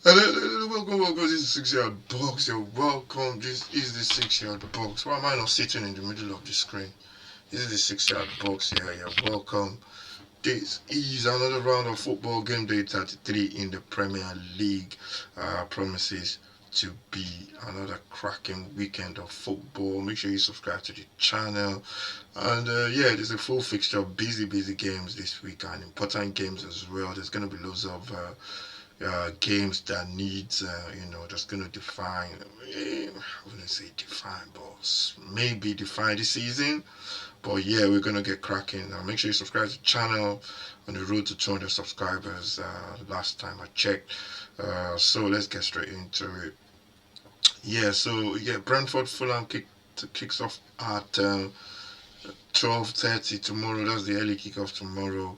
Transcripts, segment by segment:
Welcome. This is 6 yard box. You're welcome. This is the 6 yard box. Why am I not sitting in the middle of the screen? This is the 6 yard box here. You're welcome. This is another round of football game day 33 in the Premier League. Promises to be another cracking weekend of football. Make sure you subscribe to the channel. And yeah, there's a full fixture of busy games this week and important games as well. There's going to be loads of games that needs, that's going to define, I wouldn't say define, but maybe define the season. But yeah, we're going to get cracking. Make sure you subscribe to the channel on the road to 200 subscribers last time I checked. So let's get straight into it. Yeah, so yeah, Brentford Fulham kicks off at 12:30 tomorrow. That's the early kickoff tomorrow.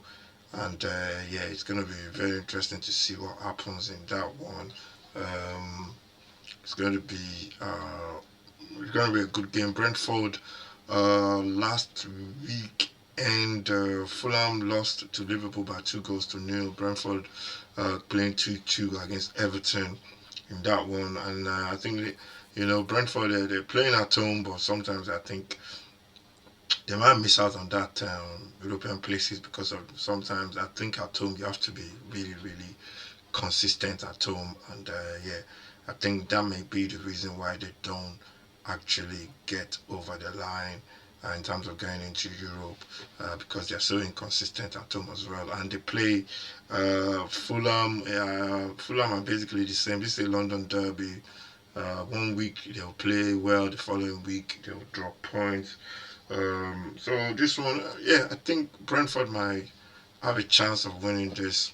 And yeah, it's going to be very interesting to see what happens in that one. Um, it's going to be a good game. Brentford last week and Fulham lost to Liverpool by 2 goals to 0. Brentford playing 2-2 against Everton in that one, and I think Brentford they're playing at home, but sometimes I think they might miss out on that European places because of sometimes I think at home you have to be really consistent at home, and yeah, I think that may be the reason why they don't actually get over the line in terms of going into Europe because they're so inconsistent at home as well, and they play Fulham. Fulham are basically the same. This is a London derby. One week they'll play well, the following week they'll drop points. So this one, yeah, I think Brentford might have a chance of winning this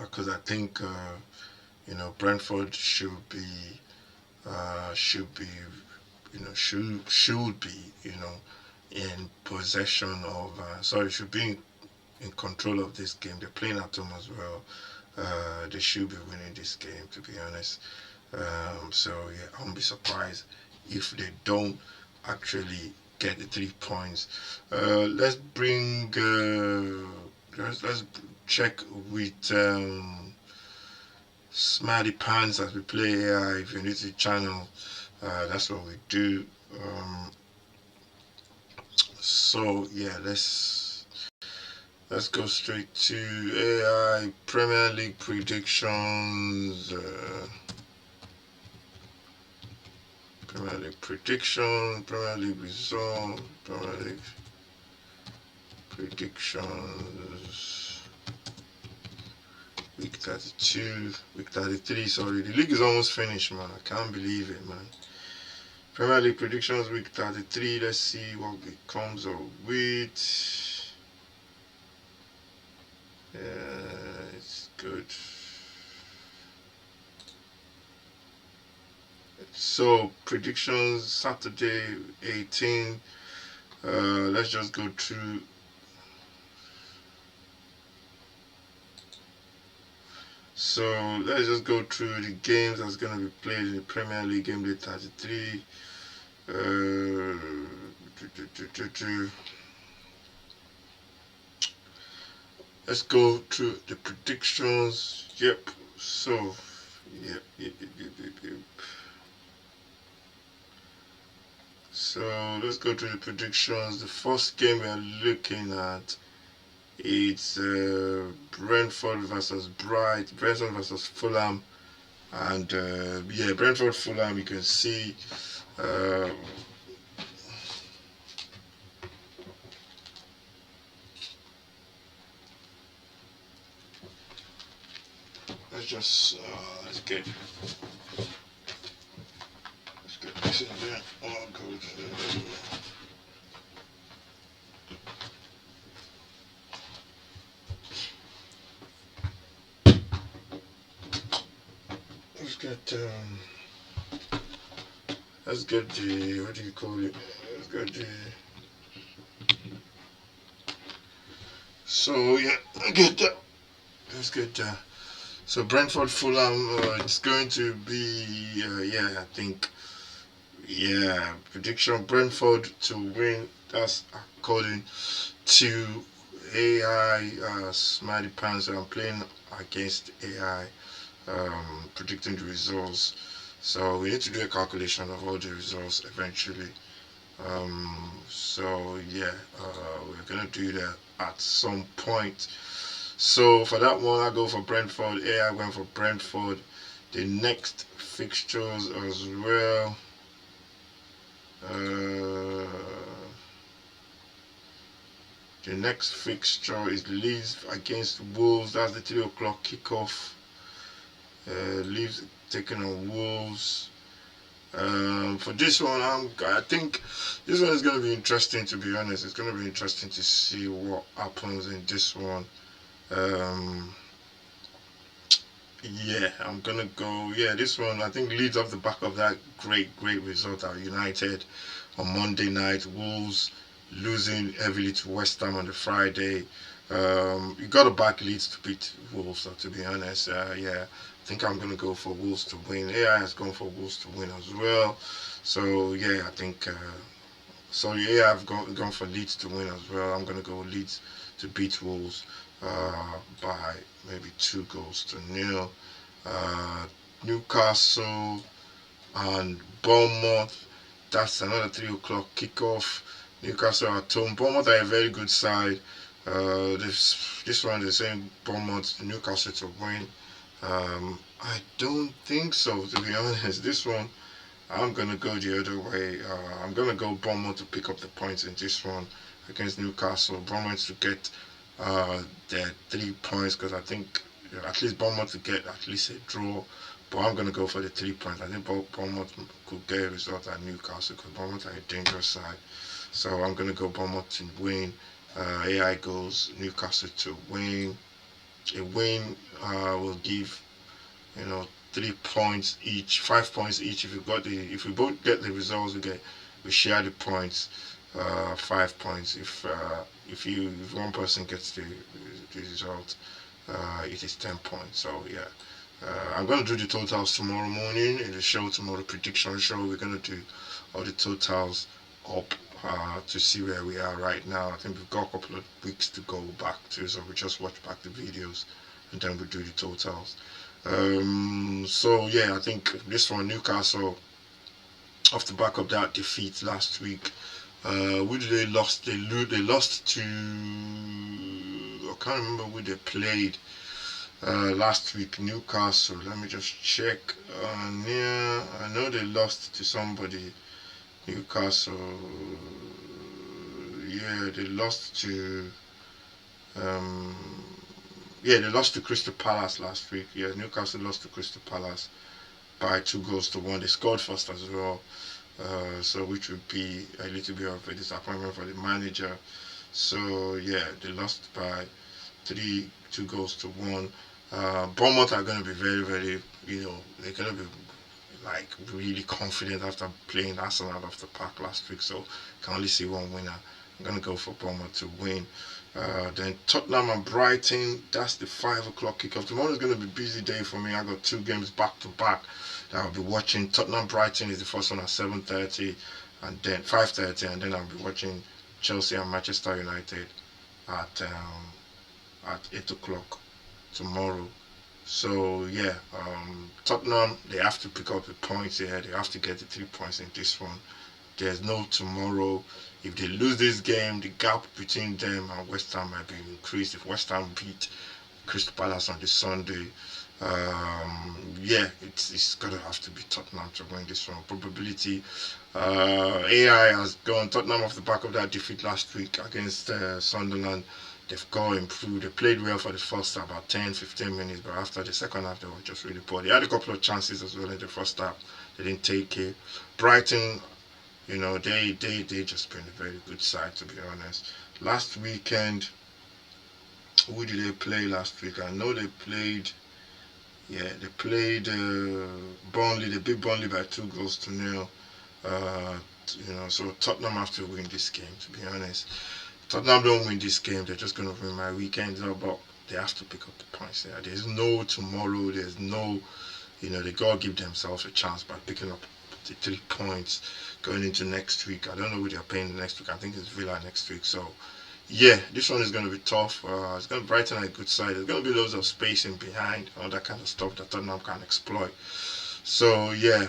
because I think Brentford should be should be in possession of should be in control of this game. They're playing at home as well. They should be winning this game, to be honest. So yeah, I won't be surprised if they don't actually get the 3 points. Let's bring let's check with Smarty Pants as we play AI. If you're new to the channel, that's what we do. So yeah, let's go straight to AI Premier League predictions. Premier League prediction, Premier League result, Premier League predictions. Week 32, week 33, sorry. The league is almost finished, man. I can't believe it, man. Premier League predictions, week 33. Let's see what it comes up with. Yeah, it's good. So, predictions, Saturday 18. Let's just go through. So let's just go through the games that's going to be played in the Premier League game day 33. Let's go through the predictions. Yep. So, yep. So let's go through the predictions. The first game we are looking at it's Brentford versus Brentford versus Fulham, and yeah, Brentford Fulham. You can see. Let's get this in there. Oh, good. Let's get the what do you call it? Let's get the so yeah, get that. Let's get that. So Brentford Fulham, it's going to be yeah, I think yeah, prediction Brentford to win. That's according to AI Smarty Pants. I'm playing against AI. predicting the results. So we need to do a calculation of all the results eventually. So yeah, we're gonna do that at some point. So for that one, I go for Brentford. AI went for Brentford. The next fixtures as well. Uh, the next fixture is Leeds against Wolves. That's the 3 o'clock kickoff. Leeds taking on Wolves. For this one, I think this one is going to be interesting. To be honest, it's going to be interesting to see what happens in this one. Um, yeah, I'm gonna go. Yeah, this one I think leads off the back of that great result at United on Monday night. Wolves losing heavily to West Ham on the Friday. You got to back Leeds to beat Wolves. So to be honest, yeah, I think I'm gonna go for Wolves to win. AI has gone for Wolves to win as well. So yeah, I think. So yeah, I've gone for Leeds to win as well. I'm gonna go Leeds to beat Wolves by maybe 2 goals to nil. Uh, Newcastle and Bournemouth. That's another 3 o'clock kickoff. Newcastle at home. Bournemouth are a very good side. This one they're saying Bournemouth Newcastle to win. I don't think so, to be honest. This one I'm gonna go the other way. I'm gonna go Bournemouth to pick up the points in this one against Newcastle. Bournemouth to get their 3 points because I think at least Bournemouth to get at least a draw. But I'm gonna go for the 3 points. I think Bournemouth could get a result at Newcastle because Bournemouth are a dangerous side. So I'm gonna go Bournemouth to win. AI goes Newcastle to win. A win will give 3 points each, 5 points each. If we both get the results, we share the points. 5 points. If one person gets the result, it is 10 points. So yeah, I'm gonna do the totals tomorrow morning in the show tomorrow prediction show. We're gonna do all the totals up. To see where we are right now. I think we've got a couple of weeks to go back to, so we just watch back the videos and then we do the totals. So yeah, I think this one Newcastle off the back of that defeat last week. Who did they lost? They lost to I can't remember who they played last week. Newcastle. Let me just check. Yeah, I know they lost to somebody. Newcastle. Yeah, they lost to. Um, yeah, they lost to Crystal Palace last week. Yeah, Newcastle lost to Crystal Palace by 2 goals to 1. They scored first as well, so which would be a little bit of a disappointment for the manager. So yeah, they lost by 2 goals to 1. Bournemouth are going to be very, they're going to be like really confident after playing Arsenal off the park last week. So can only see one winner. I'm going to go for Bournemouth to win. Then Tottenham and Brighton. That's the 5 o'clock kickoff. Tomorrow's going to be a busy day for me. I got 2 games back to back that I'll be watching. Tottenham Brighton is the first one at 7:30, and then 5:30, and then I'll be watching Chelsea and Manchester United at 8 o'clock tomorrow. So yeah, Tottenham they have to pick up the points here. They have to get the 3 points in this one. There's no tomorrow. If they lose this game, the gap between them and West Ham might be increased. If West Ham beat Crystal Palace on this Sunday, yeah, it's gonna have to be Tottenham to win this one. Probability. AI has gone Tottenham off the back of that defeat last week against Sunderland. They've got improved. They played well for the first half, about 10-15 minutes, but after the second half, they were just really poor. They had a couple of chances as well in the first half. They didn't take it. Brighton, they just been a very good side, to be honest. Last weekend, who did they play last week? I know they played. Yeah, they played Burnley. They beat Burnley by 2 goals to 0. Uh, so Tottenham have to win this game. To be honest, Tottenham don't win this game, they're just gonna win my weekend. But they have to pick up the points there. There's no tomorrow. There's no, they gotta give themselves a chance by picking up the 3 points going into next week. I don't know who they're playing next week. I think it's Villa next week. So yeah, this one is going to be tough. It's going to brighten a good side. There's going to be loads of spacing behind, all that kind of stuff that Tottenham can exploit. So yeah,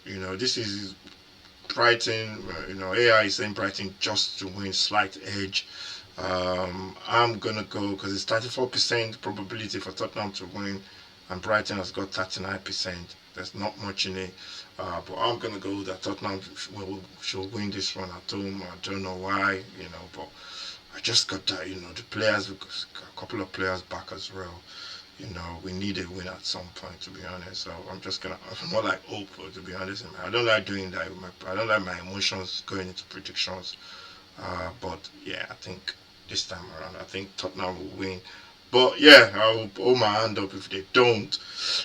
this is Brighton. AI is saying Brighton just to win, slight edge. I'm gonna go because it's 34% probability for Tottenham to win, and Brighton has got 39%. There's not much in it, but I'm gonna go that Tottenham should win this one at home. I don't know why, but I just got that, the players, a couple of players back as well. We need a win at some point, to be honest. So I'm just gonna, I'm more like hope, to be honest. I don't like doing that. I don't like my emotions going into predictions. But yeah, I think this time around, I think Tottenham will win. But yeah, I'll hold my hand up if they don't.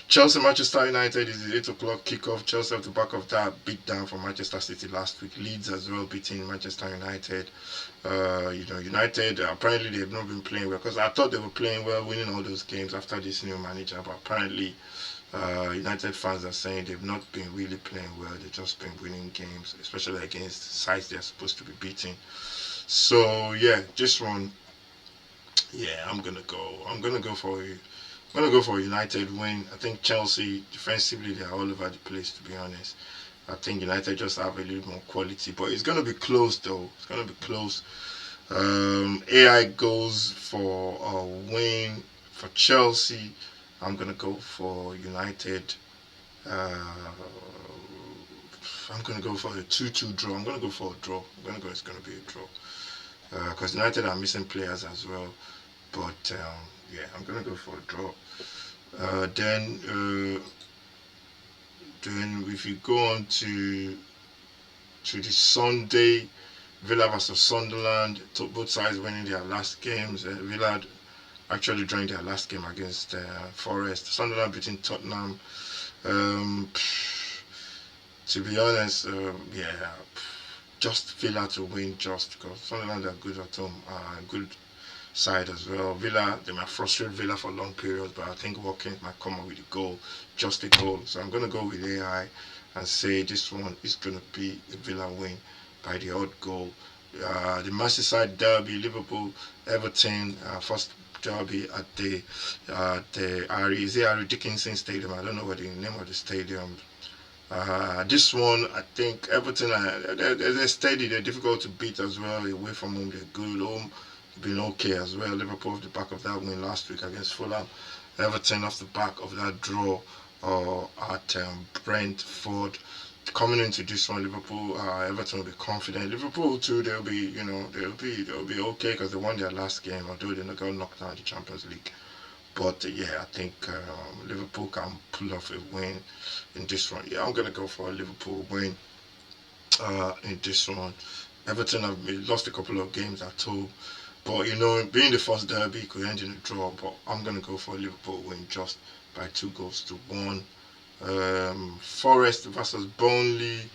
Chelsea Manchester United is the 8 o'clock kickoff. Chelsea off the back of that beat down from Manchester City last week. Leeds as well beating Manchester United. United apparently they've not been playing well because I thought they were playing well, winning all those games after this new manager. But apparently, United fans are saying they've not been really playing well. They've just been winning games, especially against sides they're supposed to be beating. So yeah, this one, yeah, I'm gonna go. I'm gonna go for a United win. I think Chelsea defensively they're all over the place. To be honest, I think United just have a little more quality, but it's gonna be close though. It's gonna be close. AI goes for a win for Chelsea. I'm gonna go for United. Uh, I'm gonna go for a 2-2 draw. I'm gonna go for a draw. I'm gonna go. It's gonna be a draw because United are missing players as well. But yeah, I'm gonna go for a draw. Then if you go on to the Sunday, Villa versus Sunderland, both sides winning their last games. Villa actually drawing their last game against Forest. Sunderland beating Tottenham. Um, to be honest, yeah, just Villa to win just because Sunderland are good at home, good side as well. Villa, they might frustrate Villa for long periods, but I think Watkins might come up with a goal, just a goal. So I'm going to go with AI and say this one is going to be a Villa win by the odd goal. The Merseyside derby, Liverpool, Everton, first derby at the Harry Dickinson Stadium. I don't know what the name of the stadium. This one, I think Everton, they're steady. They're difficult to beat as well. Away from home, they're good. Home, been okay as well. Liverpool off the back of that win last week against Fulham. Everton off the back of that draw at Brentford. Coming into this one, Liverpool, Everton will be confident. Liverpool too, they'll be okay because they won their last game, although they got knocked out of the Champions League. But yeah, I think Liverpool can pull off a win in this one. Yeah, I'm gonna go for a Liverpool win in this one. Everton have lost a couple of games at home, but being the first derby could end in a draw. But I'm gonna go for a Liverpool win just by 2 goals to 1. Forest versus Burnley.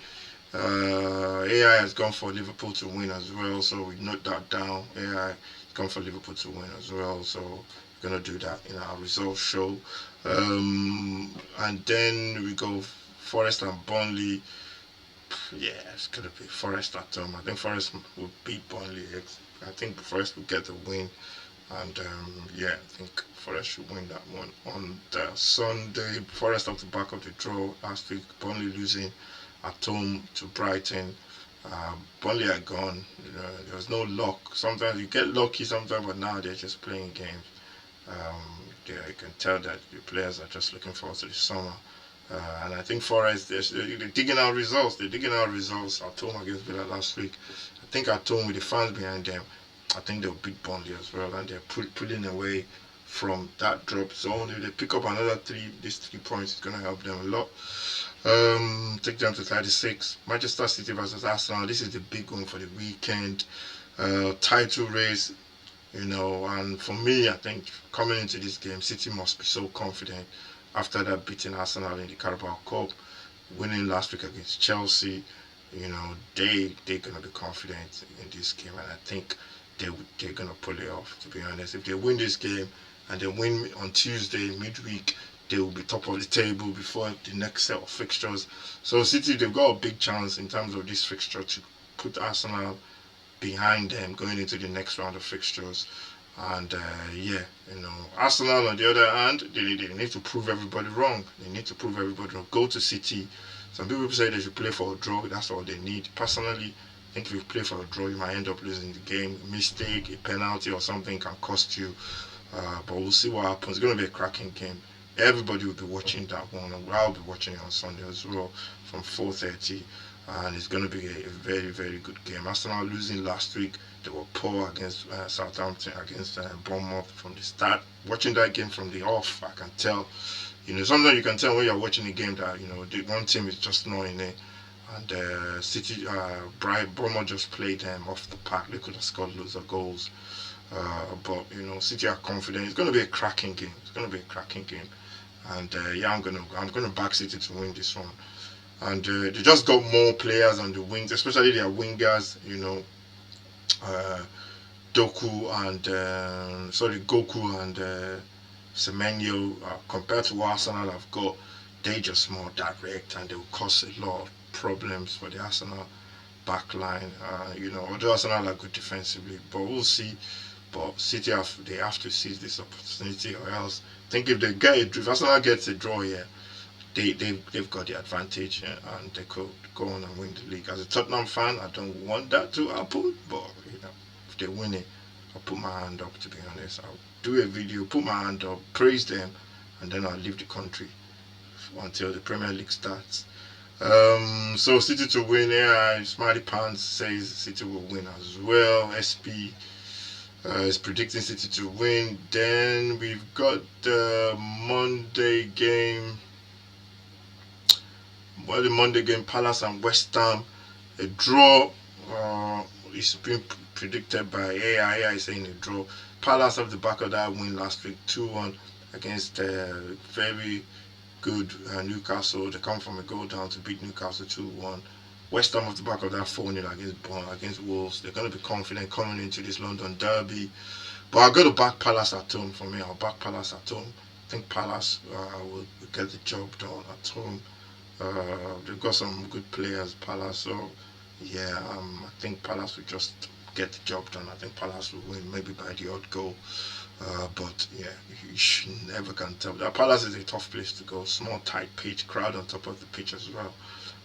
AI has gone for Liverpool to win as well, so we note that down. AI has gone for Liverpool to win as well, so we're gonna do that in our results show. And then we go Forest and Burnley. Yeah, it's gonna be Forest at home. I think Forest will beat Burnley. I think Forest will get the win, and yeah, I think Forest should win that one on the Sunday. Forest off the back of the draw last week. Burnley losing at home to Brighton. Burnley are gone. There was no luck. Sometimes you get lucky, sometimes, but now they're just playing games. Yeah, you can tell that the players are just looking forward to the summer. And I think Forest, they're digging out results. They're digging out results at home against Villa last week. I think at home with the fans behind them, I think they'll beat Burnley as well. And they're pulling away from that drop zone. If they pick up another these 3 points, it's going to help them a lot. Take them to 36. Manchester City versus Arsenal. This is the big one for the weekend. Title race, and for me, I think coming into this game, City must be so confident after that beating Arsenal in the Carabao Cup, winning last week against Chelsea. They're gonna be confident in this game, and I think they're gonna pull it off. To be honest, if they win this game and they win on Tuesday midweek, they will be top of the table before the next set of fixtures. So City, they've got a big chance in terms of this fixture to put Arsenal behind them going into the next round of fixtures. And Arsenal on the other hand, they need to prove everybody wrong. They need to prove everybody wrong. Go to City. Some people say they should play for a draw. That's all they need. Personally, I think if you play for a draw, you might end up losing the game. A mistake, a penalty, or something can cost you. But we'll see what happens. It's going to be a cracking game. Everybody will be watching that one. I'll be watching it on Sunday as well from 4:30, and it's going to be a very, very good game. Arsenal losing last week. They were poor against Southampton, against Bournemouth from the start. Watching that game from the off, I can tell. Sometimes you can tell when you're watching a game that the one team is just not in it. And City, Bournemouth just played them off the park. They could have scored loads of goals. But City are confident. It's going to be a cracking game. It's going to be a cracking game, and I'm gonna back City to win this one. And they just got more players on the wings, especially their wingers. Uh, Goku and Semenyo. Compared to what Arsenal have got, they just more direct, and they will cause a lot of problems for the Arsenal backline. Although Arsenal are good defensively, but we'll see. But City they have to seize this opportunity, or else I think if Arsenal gets a draw here, they've got the advantage, and they could go on and win the league. As a Tottenham fan, I don't want that to happen, but if they win it, I'll put my hand up. To be honest, I'll do a video, put my hand up, praise them, and then I'll leave the country until the Premier League starts. So City to win. Yeah, Smarty Pants says City will win as well. SP is predicting City to win. Then we've got the Monday game. The Monday game, Palace and West Ham. A draw is being predicted by AI. AI is saying a draw. Palace off the back of that win last week, 2-1 against very good Newcastle. They come from a goal down to beat Newcastle 2-1. West Ham off the back of that 4-0 against Wolves. They're going to be confident coming into this London derby. But I'll go to back Palace at home for me. I'll back Palace at home. I think Palace will get the job done at home. They've got some good players, Palace. So, yeah, I think Palace will just get the job done. I think Palace will win, maybe by the odd goal. But yeah, you never can tell. Palace is a tough place to go. Small, tight pitch, crowd on top of the pitch as well.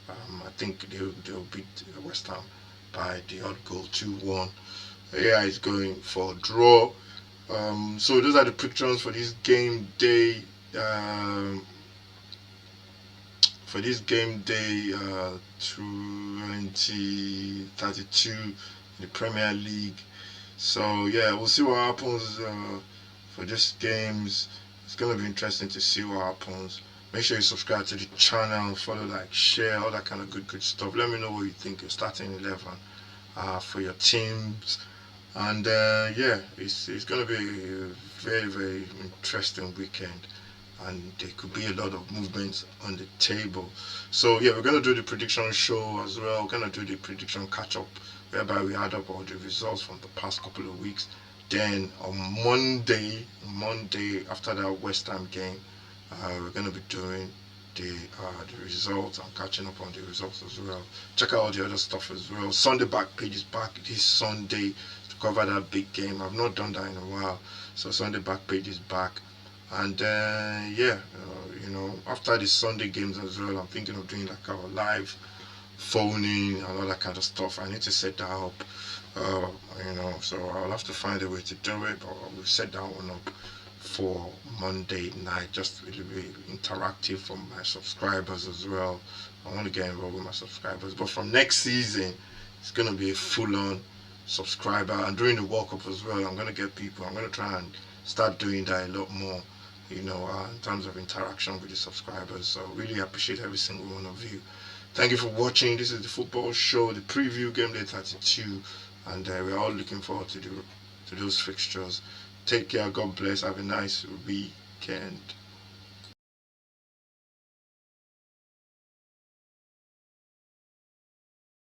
I think they'll beat West Ham by the odd goal, 2-1. AI is going for a draw. So those are the predictions for this game day. For this game day 2032 in the Premier League. So yeah, we'll see what happens for these games. It's gonna be interesting to see what happens. Make sure you subscribe to the channel, follow, like, share, all that kind of good stuff. Let me know what you think. Your starting 11 for your teams. And yeah, it's gonna be a very, very interesting weekend, and there could be a lot of movements on the table. So yeah, we're gonna do the prediction show as well. We're gonna do the prediction catch up, whereby we add up all the results from the past couple of weeks. Then on Monday after that West Ham game, we're gonna be doing the results and catching up on the results as well. Check out all the other stuff as well. Sunday back page is back this Sunday to cover that big game. I've not done that in a while, so Sunday back page is back. And yeah, after the Sunday games as well, I'm thinking of doing like our live phoning and all that kind of stuff. I need to set that up, so I'll have to find a way to do it, but we'll set that one up for Monday night, just really, really interactive for my subscribers as well. I want to get involved with my subscribers, but from next season, it's going to be a full-on subscriber. And during the World Cup as well, I'm going to get people. I'm going to try and start doing that a lot more, in terms of interaction with the subscribers. So really appreciate every single one of you. Thank you for watching. This is the football show, the preview game day 32, and we're all looking forward to those fixtures. Take care. God bless. Have a nice weekend.